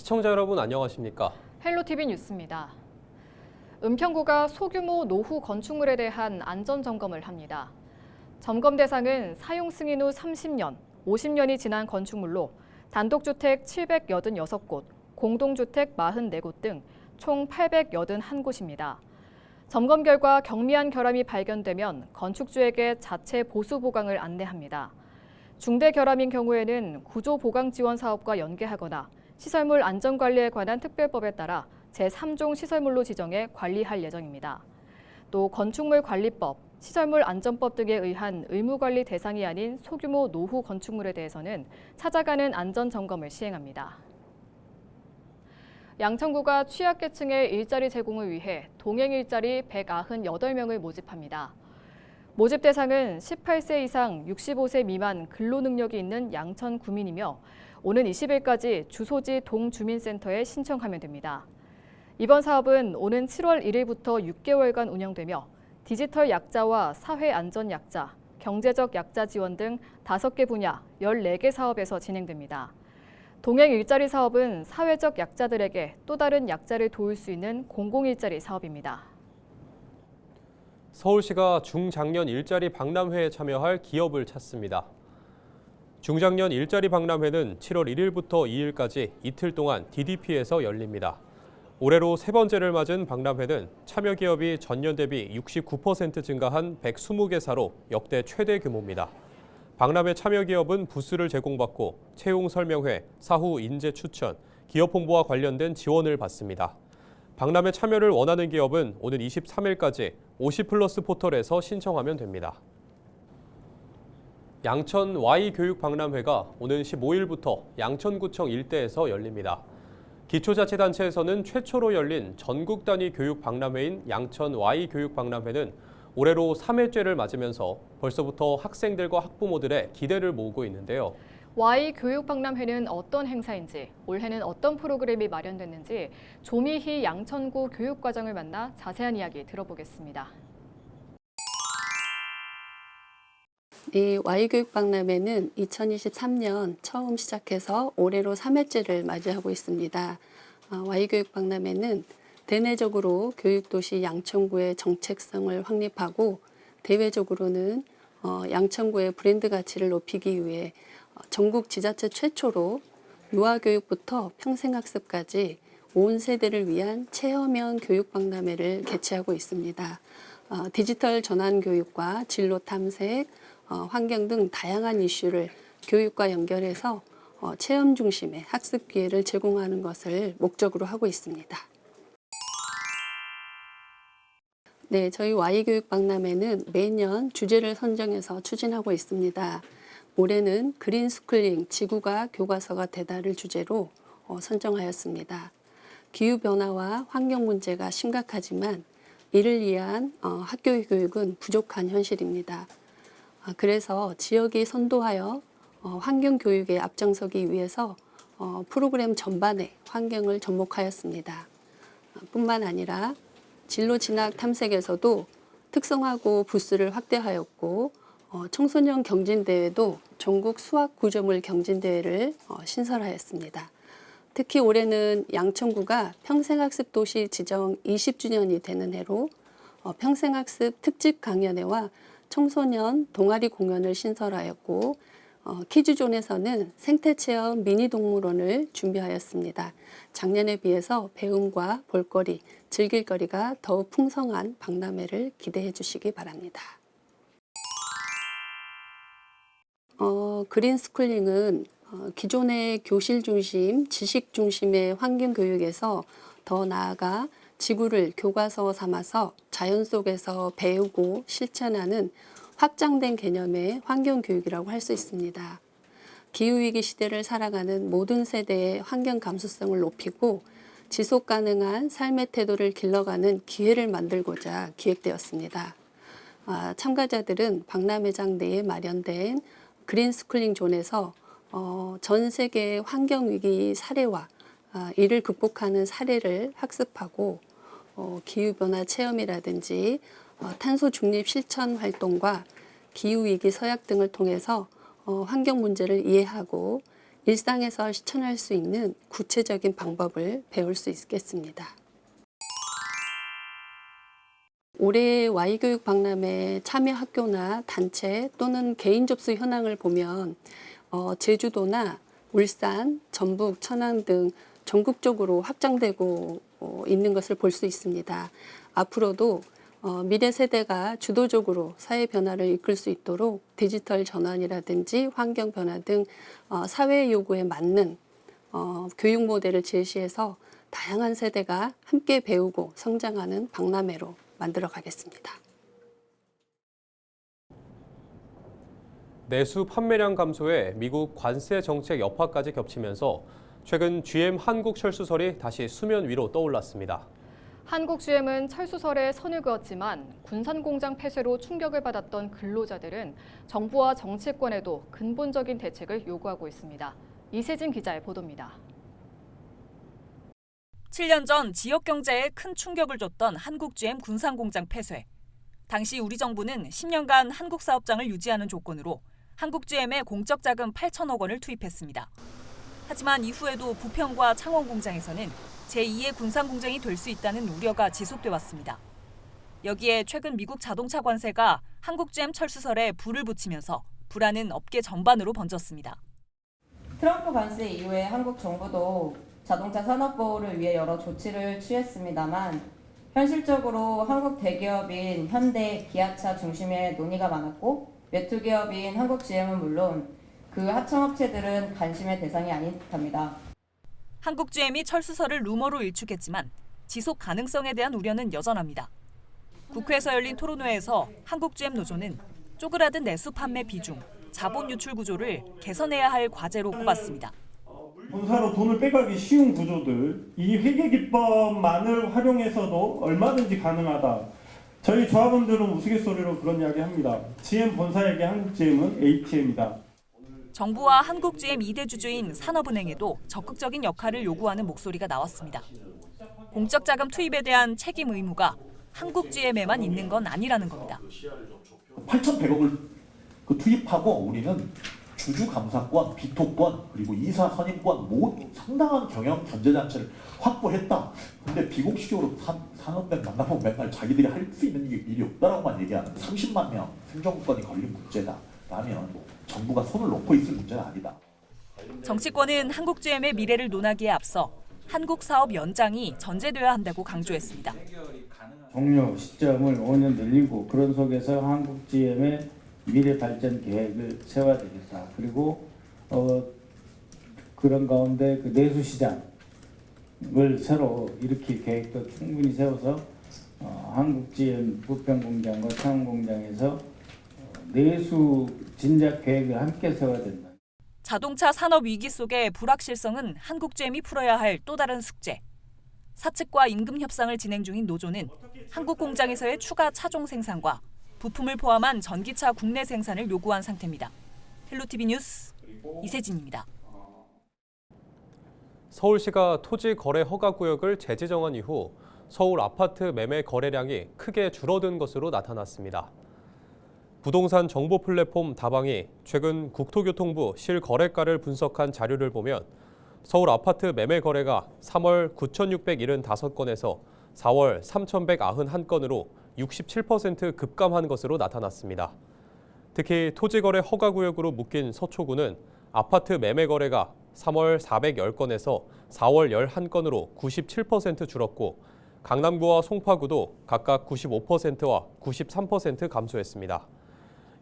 시청자 여러분 안녕하십니까? 헬로티비 뉴스입니다. 은평구가 소규모 노후 건축물에 대한 안전점검을 합니다. 점검 대상은 사용 승인 후 30년, 50년이 지난 건축물로 단독주택 786곳, 공동주택 44곳 등 총 881곳입니다. 점검 결과 경미한 결함이 발견되면 건축주에게 자체 보수 보강을 안내합니다. 중대 결함인 경우에는 구조 보강 지원 사업과 연계하거나 시설물 안전관리에 관한 특별법에 따라 제3종 시설물로 지정해 관리할 예정입니다. 또 건축물 관리법, 시설물 안전법 등에 의한 의무관리 대상이 아닌 소규모 노후 건축물에 대해서는 찾아가는 안전점검을 시행합니다. 양천구가 취약계층의 일자리 제공을 위해 동행 일자리 198명을 모집합니다. 모집 대상은 18세 이상 65세 미만 근로능력이 있는 양천 구민이며 오는 20일까지 주소지 동주민센터에 신청하면 됩니다. 이번 사업은 오는 7월 1일부터 6개월간 운영되며 디지털 약자와 사회안전 약자, 경제적 약자 지원 등 5개 분야 14개 사업에서 진행됩니다. 동행 일자리 사업은 사회적 약자들에게 또 다른 약자를 도울 수 있는 공공일자리 사업입니다. 서울시가 중장년 일자리 박람회에 참여할 기업을 찾습니다. 중장년 일자리 박람회는 7월 1일부터 2일까지 이틀 동안 DDP에서 열립니다. 올해로 세 번째를 맞은 박람회는 참여 기업이 전년 대비 69% 증가한 120개사로 역대 최대 규모입니다. 박람회 참여 기업은 부스를 제공받고 채용 설명회, 사후 인재 추천, 기업 홍보와 관련된 지원을 받습니다. 박람회 참여를 원하는 기업은 오는 23일까지 50플러스 포털에서 신청하면 됩니다. 양천 Y교육박람회가 오는 15일부터 양천구청 일대에서 열립니다. 기초자치단체에서는 최초로 열린 전국 단위 교육박람회인 양천 Y교육박람회는 올해로 3회째를 맞으면서 벌써부터 학생들과 학부모들의 기대를 모으고 있는데요. Y교육박람회는 어떤 행사인지, 올해는 어떤 프로그램이 마련됐는지 조미희 양천구 교육과장을 만나 자세한 이야기 들어보겠습니다. 이 Y교육박람회는 2023년 처음 시작해서 올해로 3회째를 맞이하고 있습니다. Y교육박람회는 대내적으로 교육도시 양천구의 정책성을 확립하고 대외적으로는 양천구의 브랜드 가치를 높이기 위해 전국 지자체 최초로 유아교육부터 평생학습까지 온 세대를 위한 체험형 교육박람회를 개최하고 있습니다. 디지털 전환 교육과 진로 탐색, 환경 등 다양한 이슈를 교육과 연결해서 체험 중심의 학습 기회를 제공하는 것을 목적으로 하고 있습니다. 네, 저희 Y교육박람회는 매년 주제를 선정해서 추진하고 있습니다. 올해는 그린 스쿨링, 지구가 교과서가 되다를 주제로 선정하였습니다. 기후변화와 환경 문제가 심각하지만 이를 위한 학교 교육은 부족한 현실입니다. 그래서 지역이 선도하여 환경 교육에 앞장서기 위해서 프로그램 전반에 환경을 접목하였습니다. 뿐만 아니라 진로 진학 탐색에서도 특성화고 부스를 확대하였고 청소년 경진대회도 전국 수학 구조물 경진대회를 신설하였습니다. 특히 올해는 양천구가 평생학습 도시 지정 20주년이 되는 해로 평생학습 특집 강연회와 청소년 동아리 공연을 신설하였고 키즈존에서는 생태체험 미니동물원을 준비하였습니다. 작년에 비해서 배움과 볼거리, 즐길거리가 더욱 풍성한 박람회를 기대해 주시기 바랍니다. 그린 스쿨링은 기존의 교실 중심, 지식 중심의 환경 교육에서 더 나아가 지구를 교과서 삼아서 자연 속에서 배우고 실천하는 확장된 개념의 환경 교육이라고 할 수 있습니다. 기후위기 시대를 살아가는 모든 세대의 환경 감수성을 높이고 지속 가능한 삶의 태도를 길러가는 기회를 만들고자 기획되었습니다. 참가자들은 박람회장 내에 마련된 그린 스쿨링 존에서 전 세계의 환경 위기 사례와 이를 극복하는 사례를 학습하고 기후변화 체험이라든지 탄소 중립 실천 활동과 기후위기 서약 등을 통해서 환경 문제를 이해하고 일상에서 실천할 수 있는 구체적인 방법을 배울 수 있겠습니다. 올해 Y교육 박람회 참여 학교나 단체 또는 개인 접수 현황을 보면 제주도나 울산, 전북, 천안 등 전국적으로 확장되고 있는 것을 볼 수 있습니다. 앞으로도 미래 세대가 주도적으로 사회 변화를 이끌 수 있도록 디지털 전환이라든지 환경 변화 등 사회 요구에 맞는 교육 모델을 제시해서 다양한 세대가 함께 배우고 성장하는 박람회로 만들어 가겠습니다. 내수 판매량 감소에 미국 관세 정책 여파까지 겹치면서 최근 GM 한국철수설이 다시 수면 위로 떠올랐습니다. 한국 GM은 철수설에 선을 그었지만 군산 공장 폐쇄로 충격을 받았던 근로자들은 정부와 정치권에도 근본적인 대책을 요구하고 있습니다. 이세진 기자의 보도입니다. 7년 전 지역 경제에 큰 충격을 줬던 한국 GM 군산 공장 폐쇄. 당시 우리 정부는 10년간 한국 사업장을 유지하는 조건으로 한국 GM에 공적 자금 8천억 원을 투입했습니다. 하지만 이후에도 부평과 창원 공장에서는 제2의 군산 공장이 될 수 있다는 우려가 지속돼 왔습니다. 여기에 최근 미국 자동차 관세가 한국 GM 철수설에 불을 붙이면서 불안은 업계 전반으로 번졌습니다. 트럼프 관세 이후에 한국 정부도 자동차 산업 보호를 위해 여러 조치를 취했습니다만 현실적으로 한국 대기업인 현대, 기아차 중심의 논의가 많았고 외투 기업인 한국 GM은 물론 그 하청업체들은 관심의 대상이 아닌 듯합니다. 한국 GM이 철수설을 루머로 일축했지만 지속 가능성에 대한 우려는 여전합니다. 국회에서 열린 토론회에서 한국 GM 노조는 쪼그라든 내수 판매 비중, 자본 유출 구조를 개선해야 할 과제로 꼽았습니다. 본사로 돈을 빼가기 쉬운 구조들, 이 회계기법만을 활용해서도 얼마든지 가능하다. 저희 조합원들은 우스갯소리로 그런 이야기 합니다. GM 본사에게 한국 GM은 ATM이다. 정부와 한국 GM 2대 주주인 산업은행에도 적극적인 역할을 요구하는 목소리가 나왔습니다. 공적 자금 투입에 대한 책임 의무가 한국 GM에만 있는 건 아니라는 겁니다. 8,100억을 투입하고 우리는 주주 감사권, 비토권, 그리고 이사 선임권 모두 상당한 경영 견제 장치를 확보했다. 근데 비공식적으로 산업백 만나보면 맨날 자기들이 할 수 있는 일이 없다라고만 얘기하는 30만 명 생존권이 걸린 문제다. 라면 정부가 손을 놓고 있을 문제는 아니다. 정치권은 한국 GM의 미래를 논하기에 앞서 한국 사업 연장이 전제돼야 한다고 강조했습니다. 종료 시점을 5년 늘리고 그런 속에서 한국 GM의 미래 발전 계획을 세워야 되겠다. 그리고 그런 가운데 그 내수 시장을 새로 일으킬 계획도 충분히 세워서 한국 GM 부평 공장과 창원 공장에서 내수 진작 계획을 함께 세워야 된다. 자동차 산업 위기 속의 불확실성은 한국 GM이 풀어야 할 또 다른 숙제. 사측과 임금 협상을 진행 중인 노조는 한국 공장에서의 추가 차종 생산과 부품을 포함한 전기차 국내 생산을 요구한 상태입니다. 헬로티비 뉴스 이세진입니다. 서울시가 토지 거래 허가 구역을 재지정한 이후 서울 아파트 매매 거래량이 크게 줄어든 것으로 나타났습니다. 부동산 정보 플랫폼 다방이 최근 국토교통부 실거래가를 분석한 자료를 보면 서울 아파트 매매 거래가 3월 9,675건에서 4월 3,191건으로 67% 급감한 것으로 나타났습니다. 특히 토지거래 허가구역으로 묶인 서초구는 아파트 매매 거래가 3월 410건에서 4월 11건으로 97% 줄었고 강남구와 송파구도 각각 95%와 93% 감소했습니다.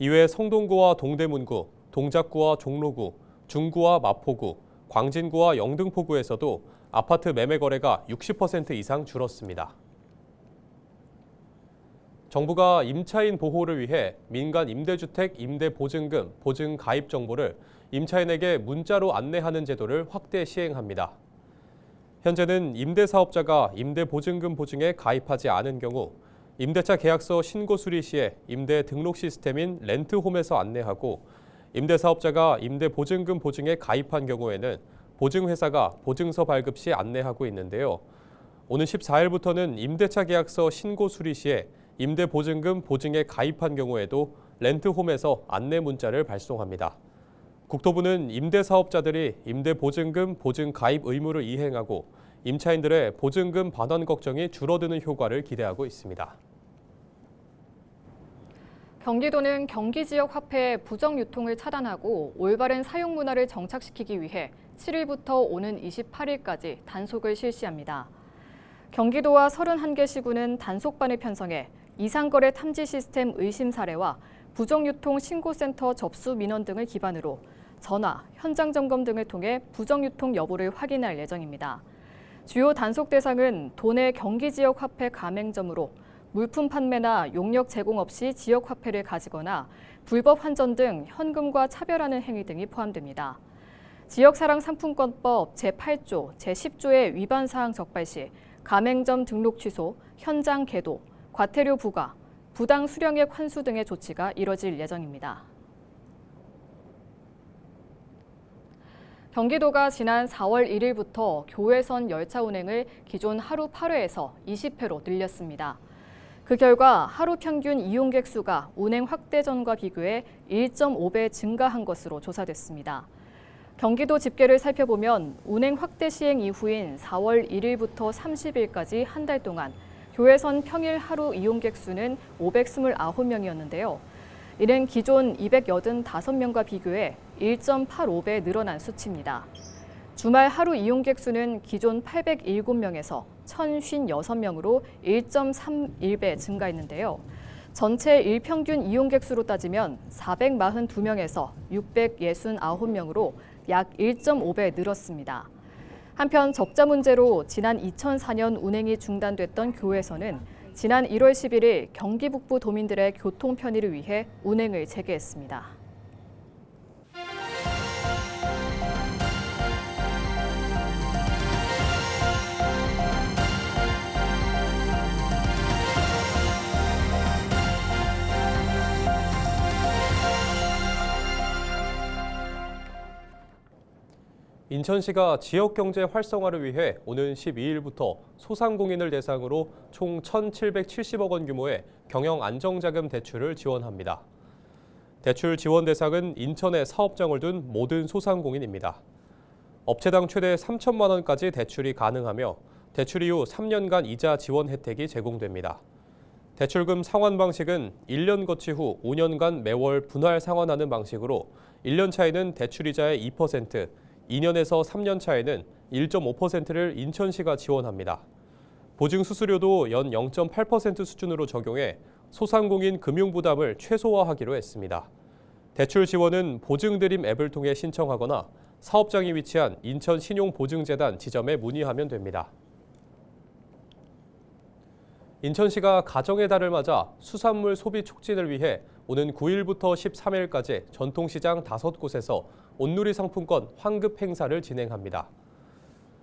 이외 성동구와 동대문구, 동작구와 종로구, 중구와 마포구, 광진구와 영등포구에서도 아파트 매매 거래가 60% 이상 줄었습니다. 정부가 임차인 보호를 위해 민간 임대주택 임대보증금 보증 가입 정보를 임차인에게 문자로 안내하는 제도를 확대 시행합니다. 현재는 임대사업자가 임대보증금 보증에 가입하지 않은 경우 임대차 계약서 신고 수리 시에 임대 등록 시스템인 렌트홈에서 안내하고 임대사업자가 임대보증금 보증에 가입한 경우에는 보증회사가 보증서 발급 시 안내하고 있는데요. 오는 14일부터는 임대차 계약서 신고 수리 시에 임대보증금 보증에 가입한 경우에도 렌트홈에서 안내 문자를 발송합니다. 국토부는 임대사업자들이 임대보증금 보증 가입 의무를 이행하고 임차인들의 보증금 반환 걱정이 줄어드는 효과를 기대하고 있습니다. 경기도는 경기 지역 화폐 부정 유통을 차단하고 올바른 사용 문화를 정착시키기 위해 7일부터 오는 28일까지 단속을 실시합니다. 경기도와 31개 시군은 단속반을 편성해 이상거래 탐지 시스템 의심 사례와 부정 유통 신고센터 접수 민원 등을 기반으로 전화, 현장 점검 등을 통해 부정 유통 여부를 확인할 예정입니다. 주요 단속 대상은 도내 경기 지역 화폐 가맹점으로 물품 판매나 용역 제공 없이 지역 화폐를 가지거나 불법 환전 등 현금과 차별하는 행위 등이 포함됩니다. 지역사랑상품권법 제8조, 제10조의 위반 사항 적발 시 가맹점 등록 취소, 현장 계도, 과태료 부과, 부당 수령액 환수 등의 조치가 이뤄질 예정입니다. 경기도가 지난 4월 1일부터 교외선 열차 운행을 기존 하루 8회에서 20회로 늘렸습니다. 그 결과 하루 평균 이용객 수가 운행 확대 전과 비교해 1.5배 증가한 것으로 조사됐습니다. 경기도 집계를 살펴보면 운행 확대 시행 이후인 4월 1일부터 30일까지 한 달 동안 교외선 평일 하루 이용객 수는 529명이었는데요. 이는 기존 285명과 비교해 1.85배 늘어난 수치입니다. 주말 하루 이용객 수는 기존 807명에서 1,056명으로 1.31배 증가했는데요. 전체 일평균 이용객 수로 따지면 442명에서 669명으로 약 1.5배 늘었습니다. 한편 적자 문제로 지난 2004년 운행이 중단됐던 교외선은 지난 1월 11일 경기 북부 도민들의 교통 편의를 위해 운행을 재개했습니다. 인천시가 지역경제 활성화를 위해 오는 12일부터 소상공인을 대상으로 총 1,770억 원 규모의 경영안정자금 대출을 지원합니다. 대출 지원 대상은 인천에 사업장을 둔 모든 소상공인입니다. 업체당 최대 3천만 원까지 대출이 가능하며 대출 이후 3년간 이자 지원 혜택이 제공됩니다. 대출금 상환 방식은 1년 거치 후 5년간 매월 분할 상환하는 방식으로 1년 차에는 대출이자의 2%, 2년에서 3년 차에는 1.5%를 인천시가 지원합니다. 보증 수수료도 연 0.8% 수준으로 적용해 소상공인 금융 부담을 최소화하기로 했습니다. 대출 지원은 보증드림 앱을 통해 신청하거나 사업장이 위치한 인천신용보증재단 지점에 문의하면 됩니다. 인천시가 가정의 달을 맞아 수산물 소비 촉진을 위해 오는 9일부터 13일까지 전통시장 5곳에서 온누리 상품권 환급 행사를 진행합니다.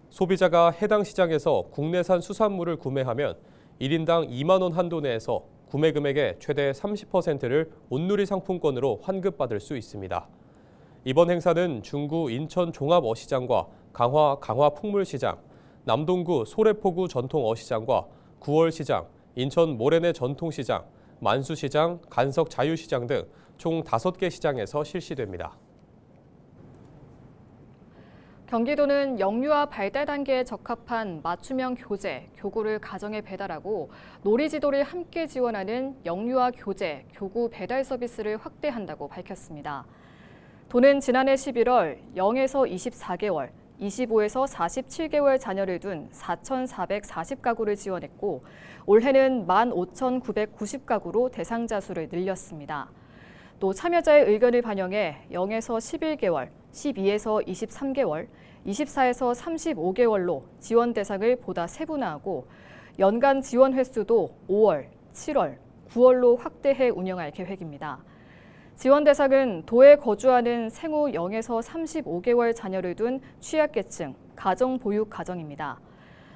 소비자가 해당 시장에서 국내산 수산물을 구매하면 1인당 2만 원 한도 내에서 구매 금액의 최대 30%를 온누리 상품권으로 환급받을 수 있습니다. 이번 행사는 중구 인천 종합어시장과 강화 풍물시장, 남동구 소래포구 전통어시장과 9월시장, 인천 모래내 전통시장, 만수시장, 간석 자유시장 등 총 5개 시장에서 실시됩니다. 경기도는 영유아 발달 단계에 적합한 맞춤형 교재, 교구를 가정에 배달하고 놀이지도를 함께 지원하는 영유아 교재, 교구 배달 서비스를 확대한다고 밝혔습니다. 도는 지난해 11월 0에서 24개월, 25에서 47개월 자녀를 둔 4,440가구를 지원했고 올해는 15,990가구로 대상자 수를 늘렸습니다. 또 참여자의 의견을 반영해 0에서 11개월, 12에서 23개월, 24에서 35개월로 지원 대상을 보다 세분화하고 연간 지원 횟수도 5월, 7월, 9월로 확대해 운영할 계획입니다. 지원 대상은 도에 거주하는 생후 0에서 35개월 자녀를 둔 취약계층, 가정보육 가정입니다.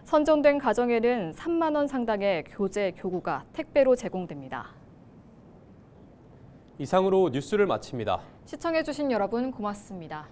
선정된 가정에는 3만 원 상당의 교재, 교구가 택배로 제공됩니다. 이상으로 뉴스를 마칩니다. 시청해주신 여러분 고맙습니다.